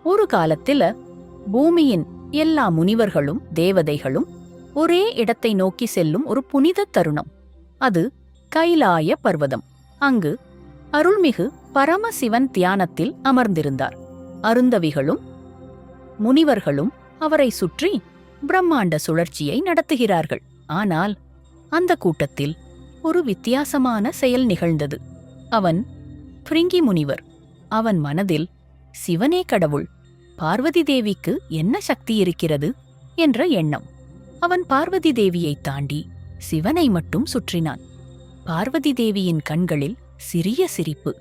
ஒரு காலத்தில பூமியின் எல்லா முனிவர்களும் தேவதைகளும் ஒரே இடத்தை நோக்கி செல்லும் ஒரு புனித தருணம். அது கைலாய பர்வதம். அங்கு அருள்மிகு பரமசிவன் தியானத்தில் அமர்ந்திருந்தார். அருந்தவிகளும் முனிவர்களும் அவரை சுற்றி பிரம்மாண்ட சுழற்சியை நடத்துகிறார்கள். ஆனால் அந்த கூட்டத்தில் ஒரு வித்தியாசமான செயல் நிகழ்ந்தது. அவன் பிரிங்கி முனிவர். அவன் மனதில் சிவனே கடவுள், பார்வதி தேவிக்கு என்ன சக்தி இருக்கிறது என்ற எண்ணம். அவன் பார்வதி தேவியை தாண்டி சிவனை மட்டும் சுற்றினான். பார்வதி தேவியின் கண்களில் சிறிய சிரிப்பு.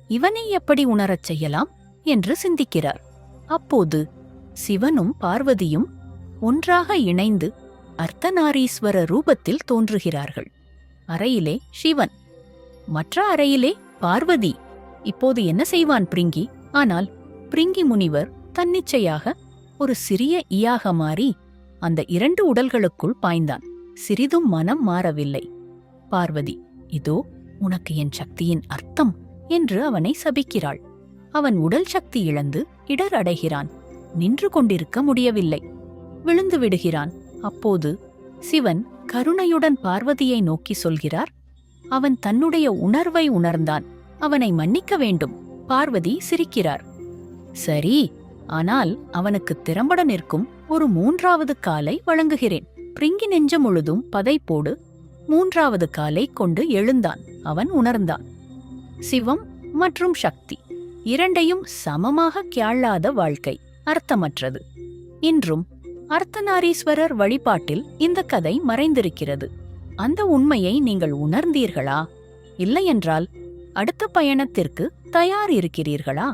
இவனை எப்படி உணரச் செய்யலாம் என்று சிந்திக்கிறார். அப்போது சிவனும் பார்வதியும் ஒன்றாக இணைந்து அர்த்தநாரீஸ்வர ரூபத்தில் தோன்றுகிறார்கள். அறையிலே சிவன், மற்ற அறையிலே பார்வதி. இப்போது என்ன செய்வான் பிரிங்கி? ஆனால் பிரிங்கி முனிவர் தன்னிச்சையாக ஒரு சிறிய ஈயாக மாறி அந்த இரண்டு உடல்களுக்குள் பாய்ந்தான். சிறிதும் மனம் மாறவில்லை. பார்வதி, இதோ உனக்கு என் சக்தியின் அர்த்தம் என்று அவனை சபிக்கிறாள். அவன் உடல் சக்தி இழந்து இடர் அடைகிறான். நின்று கொண்டிருக்க முடியவில்லை. விழுந்து விடுகிறான். அப்போது சிவன் கருணையுடன் பார்வதியை நோக்கி சொல்கிறார், அவன் தன்னுடைய உணர்வை உணர்ந்தான், அவனை மன்னிக்க வேண்டும். பார்வதி சிரிக்கிறார். சரி, ஆனால் அவனுக்கு திறம்பட நிற்கும் ஒரு மூன்றாவது காலை வழங்குகிறேன். பிரிங்கி நெஞ்சம் முழுதும் பதைப்போடு மூன்றாவது காலை கொண்டு எழுந்தான். அவன் உணர்ந்தான், சிவம் மற்றும் சக்தி இரண்டையும் சமமாக கையாளாத வாழ்க்கை அர்த்தமற்றது. இன்றும் அர்த்தநாரீஸ்வரர் வழிபாட்டில் இந்த கதை மறைந்திருக்கிறது. அந்த உண்மையை நீங்கள் உணர்ந்தீர்களா? இல்லையென்றால் அடுத்த பயணத்திற்கு தயார் இருக்கிறீர்களா?